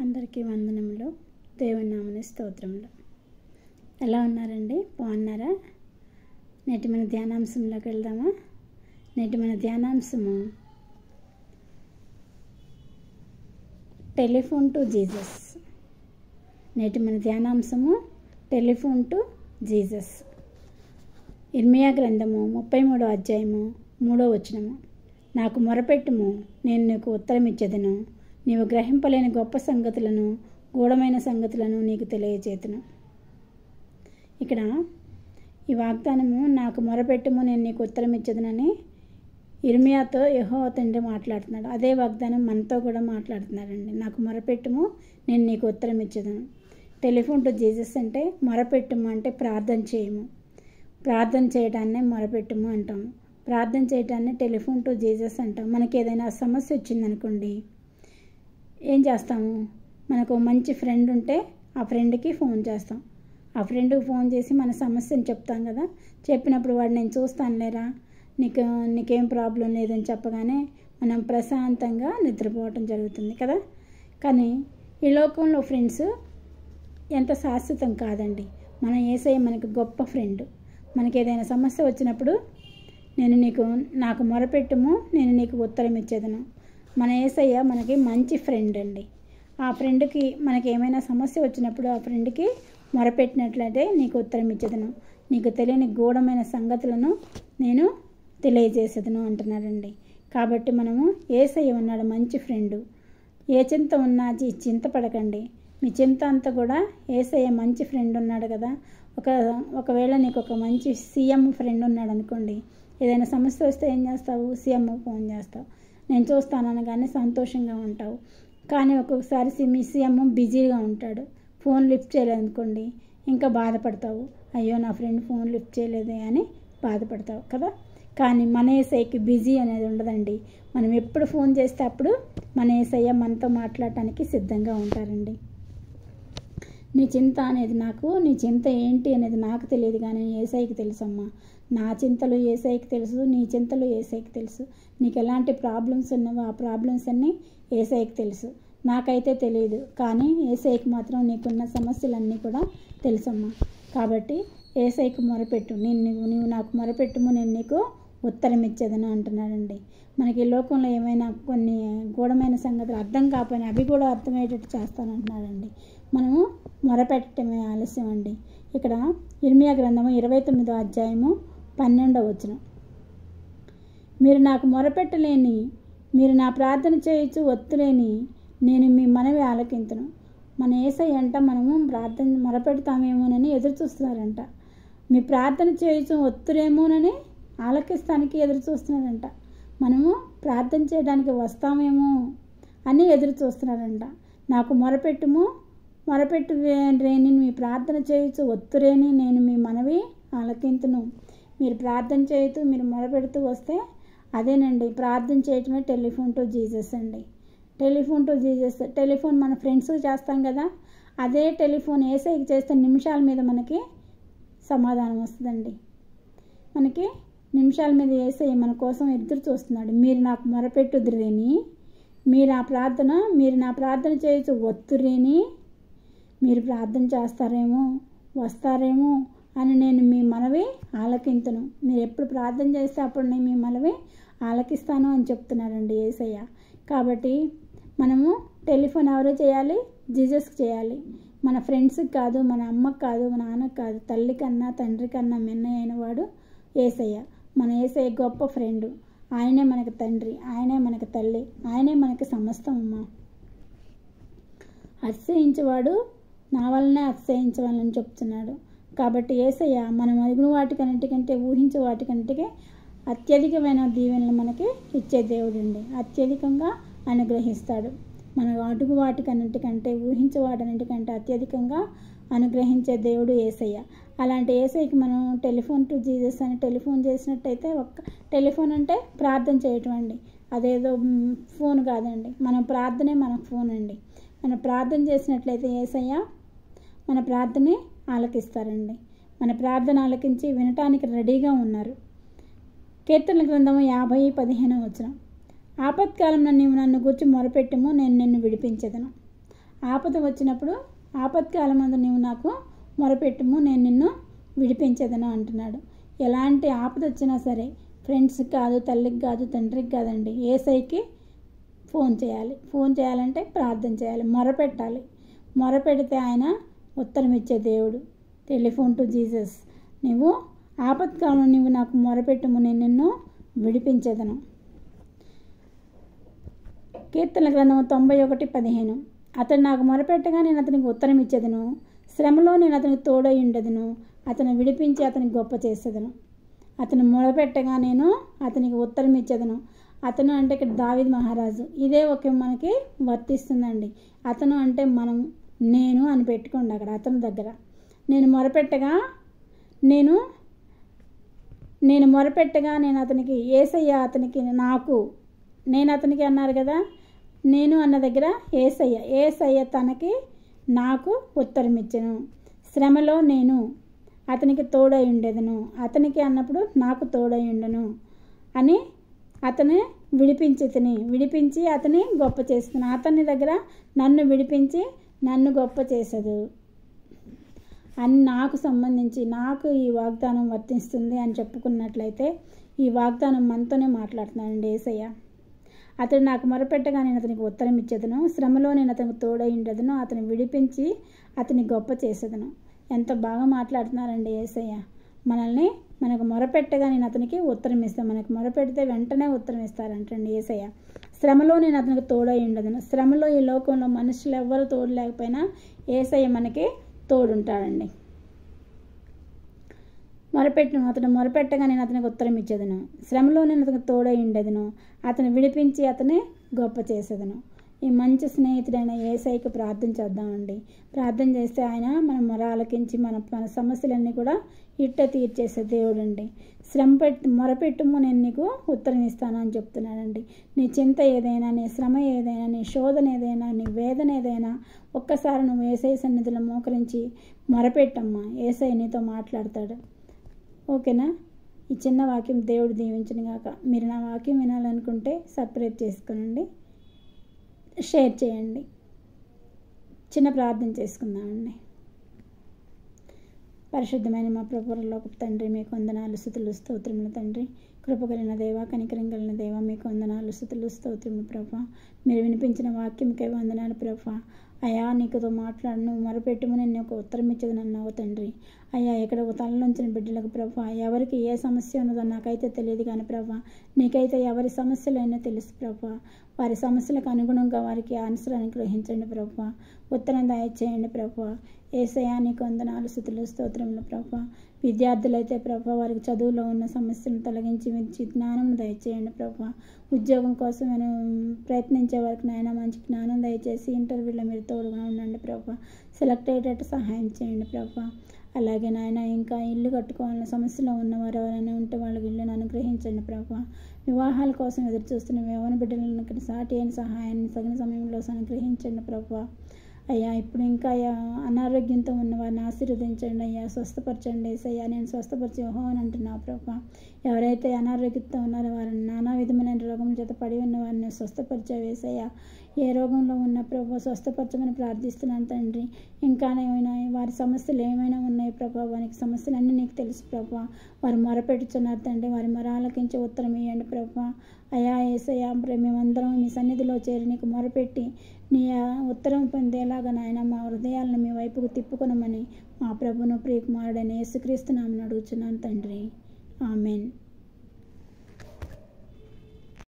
అందరికీ వందనములు. దేవుని నామమున స్తోత్రములు. ఎలా ఉన్నారండి? బాగున్నారా? నేటి మన ధ్యానాంశంలోకి వెళ్దామా? నేటి మన ధ్యానాంశము టెలిఫోన్ టు జీసస్. నేటి మన ధ్యానాంశము టెలిఫోన్ టు జీసస్. ఇర్మియా గ్రంథము 33వ అధ్యాయము 3వ వచనము. నాకు మొరపెట్టుము, నేను నీకు ఉత్తరం ఇచ్చేదను, నీవు గ్రహింపలేని గొప్ప సంగతులను, గూఢమైన సంగతులను నీకు తెలియచేతును. ఇక్కడ ఈ వాగ్దానము, నాకు మొరపెట్టుము, నేను నీకు ఉత్తరం ఇచ్చేదనని ఇర్మియాతో యెహోవా తండ్రి మాట్లాడుతున్నాడు. అదే వాగ్దానం మనతో కూడా మాట్లాడుతున్నాడండి. నాకు మొరపెట్టుము, నేను నీకు ఉత్తరం ఇచ్చేదను. టెలిఫోన్ టు జీసస్ అంటే మొరపెట్టుము అంటే ప్రార్థన చేయము. ప్రార్థన చేయడాన్నే మొరపెట్టుము అంటాము. ప్రార్థన చేయడాన్ని టెలిఫోన్ టు జీసస్ అంటాం. మనకి ఏదైనా సమస్య వచ్చిందనుకోండి, ఏం చేస్తాము? మనకు మంచి ఫ్రెండ్ ఉంటే ఆ ఫ్రెండ్కి ఫోన్ చేస్తాం. ఆ ఫ్రెండ్కి ఫోన్ చేసి మన సమస్యను చెప్తాం కదా. చెప్పినప్పుడు వాడు నేను చూస్తాను లేరా, నీకేం ప్రాబ్లం లేదని చెప్పగానే మనం ప్రశాంతంగా నిద్రపోవటం జరుగుతుంది కదా. కానీ ఈ లోకంలో ఫ్రెండ్స్ ఎంత శాశ్వతం కాదండి. మన యేసయ్య మనకు గొప్ప ఫ్రెండ్. మనకి ఏదైనా సమస్య వచ్చినప్పుడు నాకు మొరపెట్టుము, నేను నీకు ఉత్తరం ఇచ్చేదను. మన యేసయ్య మనకి మంచి ఫ్రెండ్ అండి. ఆ ఫ్రెండ్కి మనకి ఏమైనా సమస్య వచ్చినప్పుడు ఆ ఫ్రెండ్కి మొరపెట్టినట్లయితే నీకు ఉత్తరం ఇచ్చేదను, నీకు తెలియని గూఢమైన సంగతులను నేను తెలియజేసేదను అంటున్నాడండి. కాబట్టి మనము యేసయ్య ఉన్నాడు మంచి ఫ్రెండు. ఏ చింత ఉన్నా చింతపడకండి. మీ చింత అంతా కూడా యేసయ్య మంచి ఫ్రెండ్ ఉన్నాడు కదా. ఒకవేళ నీకు ఒక మంచి సీఎం ఫ్రెండ్ ఉన్నాడు అనుకోండి, ఏదైనా సమస్య వస్తే ఏం చేస్తావు? సీఎం ఫోన్ చేస్తావు, నేను చూస్తాను అనగానే సంతోషంగా ఉంటావు. కానీ ఒక్కొక్కసారి మీ సీఎం బిజీగా ఉంటాడు, ఫోన్ లిఫ్ట్ చేయలేదనుకోండి, ఇంకా బాధపడతావు. అయ్యో నా ఫ్రెండ్ ఫోన్ లిఫ్ట్ చేయలేదే అని బాధపడతావు కదా. కానీ మన యేసయ్యకి బిజీ అనేది ఉండదండి. మనం ఎప్పుడు ఫోన్ చేస్తే అప్పుడు మన యేసయ్య మనతో మాట్లాడటానికి సిద్ధంగా ఉంటారండి. నీ చింత అనేది నీ చింత ఏంటి అనేది నాకు తెలియదు, కానీ యేసయ్యకి తెలుసమ్మా. నా చింతలు యేసయ్యకి తెలుసు, నీ చింతలు యేసయ్యకి తెలుసు. నీకు ఎలాంటి ప్రాబ్లమ్స్ ఉన్నావో ఆ ప్రాబ్లమ్స్ అన్నీ యేసయ్యకి తెలుసు. నాకైతే తెలియదు, కానీ యేసయ్యకి మాత్రం నీకున్న సమస్యలన్నీ కూడా తెలుసమ్మా. కాబట్టి యేసయ్యకి మొరపెట్టు, నీవు నాకు మొరపెట్టుము, నేను నీకు ఉత్తరం ఇచ్చేదను అంటున్నాడండి. మనకి ఈ లోకంలో ఏమైనా కొన్ని గూఢమైన సంగతులు అర్థం కాకపోయినా అవి కూడా అర్థమయ్యేటట్టు చేస్తానంటున్నాడండి. మనము మొరపెట్టడమే ఆలస్యం అండి. ఇక్కడ ఇర్మియా గ్రంథము 29వ అధ్యాయము 12వ వచనం. మీరు నాకు మొరపెట్టలేని, మీరు నా ప్రార్థన చేయొచ్చు ఒత్తులేని, నేను మీ మనవి ఆలకింతును. మన యేసయ్య అంట మనము మొరపెడతామేమోనని ఎదురు చూస్తున్నారంట. మీ ప్రార్థన చేయొచ్చు ఒత్తురేమోనని ఆలకిస్తానికి ఎదురు చూస్తున్నారంట. మనము ప్రార్థన చేయడానికి వస్తామేమో అని ఎదురు చూస్తున్నారంట. నాకు మొరపెట్టు రేని, మీ ప్రార్థన చేయొచ్చు ఒత్తురేని, నేను మీ మనవి ఆలకింతును. మీరు ప్రార్థన చేయొచ్చు, మీరు మొరపెడుతూ వస్తే అదేనండి ప్రార్థన చేయటమే టెలిఫోన్ టు జీసస్ అండి. Telephone to Jesus. టెలిఫోన్ మన ఫ్రెండ్స్కి చేస్తాం కదా, అదే టెలిఫోన్ యేసయ్యకి చేస్తే నిమిషాల మీద మనకి సమాధానం వస్తుందండి. మనకి నిమిషాల మీద యేసయ్య మన కోసం ఎదురు చూస్తున్నాడు. మీరు నాకు మొరపెట్టుదురేని, మీరు నా ప్రార్థన చేయొచ్చు ఒత్తురేని, మీరు ప్రార్థన చేస్తారేమో, వస్తారేమో అని నేను మీ మనవి ఆలకింతును. మీరు ఎప్పుడు ప్రార్థన చేస్తే అప్పుడు నేను మీ మనవి ఆలకిస్తాను అని చెప్తున్నారండి యేసయ్య. కాబట్టి మనము టెలిఫోన్ ఎవరు చేయాలి? జీసస్కి చేయాలి. మన ఫ్రెండ్స్కి కాదు, మన అమ్మకి కాదు, మన నాన్నకి కాదు, తల్లి కన్నా తండ్రి కన్నా మిన్న అయిన వాడు యేసయ్య. మన యేసయ్య గొప్ప ఫ్రెండు. ఆయనే మనకి తండ్రి, ఆయనే మనకి తల్లి, ఆయనే మనకి సమస్తం అమ్మ. అతిశయించేవాడు నా వల్లనే అతిశయించవాలని చెప్తున్నాడు. కాబట్టి యేసయ్య మనం అడుగున వాటికన్నిటికంటే, ఊహించే వాటికంటే అత్యధికమైన దీవెనలు మనకి ఇచ్చే దేవుడు అండి. అత్యధికంగా అనుగ్రహిస్తాడు. మన అడుగు వాటికన్నిటికంటే, ఊహించే వాటన్నిటికంటే అత్యధికంగా అనుగ్రహించే దేవుడు యేసయ్య. అలాంటి యేసయ్యకి మనం టెలిఫోన్ టు జీసస్ అని టెలిఫోన్ చేసినట్టయితే, టెలిఫోన్ అంటే ప్రార్థన చేయటం అండి. అదేదో ఫోన్ కాదండి. మన ప్రార్థనే మన ఫోన్ అండి. మన ప్రార్థన చేసినట్లయితే యేసయ్య మన ప్రార్థనే ఆలకిస్తారండి. మన ప్రార్థన ఆలకించి వినటానికి రెడీగా ఉన్నారు. కీర్తనల గ్రంథము 50:15 వచనం. ఆపత్కాలంలో నీవు నన్ను గూర్చి మొరపెట్టుము, నేను నిన్ను విడిపించెదను. ఆపద వచ్చినప్పుడు ఆపత్కాలమందు నీవు నాకు మొరపెట్టుము, నేను నిన్ను విడిపించేదను అంటున్నాడు. ఎలాంటి ఆపద వచ్చినా సరే ఫ్రెండ్స్కి కాదు, తల్లికి కాదు, తండ్రికి కాదండి, యేసయ్యకి ఫోన్ చేయాలి. ఫోన్ చేయాలంటే ప్రార్థన చేయాలి, మొరపెట్టాలి. మొరపెడితే ఆయన ఉత్తరం ఇచ్చే దేవుడు. Telephone to Jesus. నువ్వు ఆపత్కాలం నువ్వు నాకు మొరపెట్టుము, నేను నిన్ను విడిపించేదను. కీర్తన గ్రంథము 91:15. అతడు నాకు మొరపెట్టగా నేను అతనికి ఉత్తరం ఇచ్చేదను, శ్రమలో నేను అతనికి తోడై ఉండేదను, అతను విడిపించి అతనికి గొప్ప చేసేదను. అతను మొరపెట్టగా నేను అతనికి ఉత్తరం ఇచ్చేదను. అతను అంటే ఇక్కడ దావీదు మహారాజు. ఇదే ఒకే మనకి వర్తిస్తుందండి. అతను అంటే మనం, నేను అని పెట్టుకోండి అక్కడ అతని దగ్గర. నేను మొరపెట్టగా నేను అతనికి, యేసయ్య అతనికి నాకు, నేను అతనికి అన్నారు కదా, నేను అన్న దగ్గర యేసయ్య తనకి నాకు ఉత్తరం ఇచ్చెను. శ్రమలో నేను అతనికి తోడై ఉండేదను, అతనికి అన్నప్పుడు నాకు తోడై ఉండను అని అతని విడిపించి అతని గొప్ప చేస్తున్నాను. అతని దగ్గర నన్ను విడిపించి నన్ను గొప్ప చేసేదు అని నాకు సంబంధించి నాకు ఈ వాగ్దానం వర్తిస్తుంది అని చెప్పుకున్నట్లయితే ఈ వాగ్దానం మనతోనే మాట్లాడుతున్నానండి యేసయ్య. అతడు నాకు మొరపెట్టగా నేను అతనికి ఉత్తరం ఇచ్చేదను, శ్రమలో నేను అతనికి తోడై ఉండేదను, అతని విడిపించి అతని గొప్ప చేసేదను. ఎంత బాగా మాట్లాడుతున్నారండి యేసయ్య. మనకు మొరపెట్టగా నేను అతనికి ఉత్తరం ఇస్తాను. మనకు మొరపెడితే వెంటనే ఉత్తరం ఇస్తారంటండి యేసయ్య. శ్రమలో నేను అతనికి తోడై ఉండేదను. శ్రమలో ఈ లోకంలో మనుషులు ఎవ్వరు తోడు లేకపోయినా యేసయ్య మనకి తోడుంటాడండి. అతను మొరపెట్టగా నేను అతనికి ఉత్తరం ఇచ్చేదను, శ్రమలో నేను అతనికి తోడై ఉండేదను, అతను విడిపించి అతని గొప్ప చేసేదను. ఈ మంచి స్నేహితుడైన యేసయ్యకి ప్రార్థన చేద్దామండి. ప్రార్థన చేస్తే ఆయన మన మొర ఆలకించి మన సమస్యలన్నీ కూడా తీర్చేసే దేవుడండి. మొరపెట్టుము, నేను నీకు ఉత్తరం ఇస్తాను అని చెప్తున్నాడండి. నీ చింత ఏదైనా, నీ శ్రమ ఏదైనా, నీ శోధన ఏదైనా, నీ వేదన ఏదైనా ఒక్కసారి నువ్వు యేసయ్య సన్నిధిలో మోకరించి మొరపెట్టమ్మా, యేసయ్య నీతో మాట్లాడతాడు. ఓకేనా? ఈ చిన్న వాక్యం దేవుడు దీవించును గాక. మీరు నా వాక్యం వినాలనుకుంటే సబ్స్క్రైబ్ చేసుకోనండి, షేర్ చేయండి. చిన్న ప్రార్థన చేసుకుందామండి. పరిశుద్ధమైన మా ప్రభువులోకి తండ్రి, మీకు వందనాలు, స్తుతులు, స్తోత్రములు తండ్రి. కృపగలిగిన దేవ, కనికరం కలిగిన దేవ, మీకు వందనాలు, స్తుతులు, స్తోత్రములు ప్రభా. మీరు వినిపించిన వాక్యంకై వందనాలు ప్రభా. అయ్యా, నీకుతో మాట్లాడను, మొరపెట్టుము, నేను ఒక ఉత్తరం ఇచ్చేది అన్నావు తండ్రి. అయ్యా, ఇక్కడ తలలోంచిన బిడ్డలకు ప్రభా, ఎవరికి ఏ సమస్య ఉన్నదో నాకైతే తెలియదు కానీ ప్రభా, నీకైతే ఎవరి సమస్యలైనా తెలుసు ప్రభా. వారి సమస్యలకు అనుగుణంగా వారికి ఆన్సర్ అనుగ్రహించండి ప్రభా. ఉత్తరం దయచేయండి ప్రభా. యేసయ్యా, నీకు వందనాలు, స్తుతులు, స్తోత్రములు ప్రభా. విద్యార్థులైతే ప్రభా, వారికి చదువులో ఉన్న సమస్యలను తొలగించి మంచి జ్ఞానం దయచేయండి ప్రభా. ఉద్యోగం కోసం ప్రయత్నించే వారికి నాయన మంచి జ్ఞానం దయచేసి ఇంటర్వ్యూలో మీరు తోడుగా ఉండండి ప్రభా. సెలెక్ట్ అయ్యేటట్టు సహాయం చేయండి ప్రభా. అలాగే నాయన ఇంకా ఇల్లు కట్టుకోవాలన్న సమస్యలో ఉన్నవారు ఎవరైనా ఉంటే వాళ్ళకి ఇల్లును అనుగ్రహించండి ప్రభా. వివాహాల కోసం ఎదురు చూస్తున్న యవ్వన బిడ్డలను సాటి అయిన సహాయాన్ని తగిన సమయంలో అనుగ్రహించండి ప్రభా. అయ్యా, ఇప్పుడు ఇంకా అనారోగ్యంతో ఉన్న వారిని ఆశీర్వదించండి అయ్యా, స్వస్థపరచండి యేసయ్యా. నేను స్వస్థపరిచి అని అంటున్నావు ప్రభా. ఎవరైతే అనారోగ్యంతో ఉన్నారో వారిని నానా విధమైన రోగం చేత పడి ఉన్న వారిని స్వస్థపరిచావు యేసయ్యా. ఏ రోగంలో ఉన్న ప్రభా స్వస్థపరచమని ప్రార్థిస్తున్నాను తండ్రి. ఇంకా ఏమైనా వారి సమస్యలు ఏమైనా ఉన్నాయి ప్రభా, వారికి సమస్యలన్నీ నీకు తెలుసు ప్రభా. వారు మొరపెట్టుచున్నారు తండ్రి, వారి మొర ఆలకించి ఉత్తరం ఇవ్వండి ప్రభా. అయ్యా యేసయ్యా, మేమందరం మీ సన్నిధిలో చేరి నీకు మొరపెట్టి నీ ఉత్తరం పొందేలాగా నాయన మా హృదయాలను మీ వైపుకు తిప్పుకొనమని మా ప్రభును ప్రియకుమారుడైన యేసుక్రీస్తు నామమున అడుగుచున్నాను తండ్రి. ఆమెన్.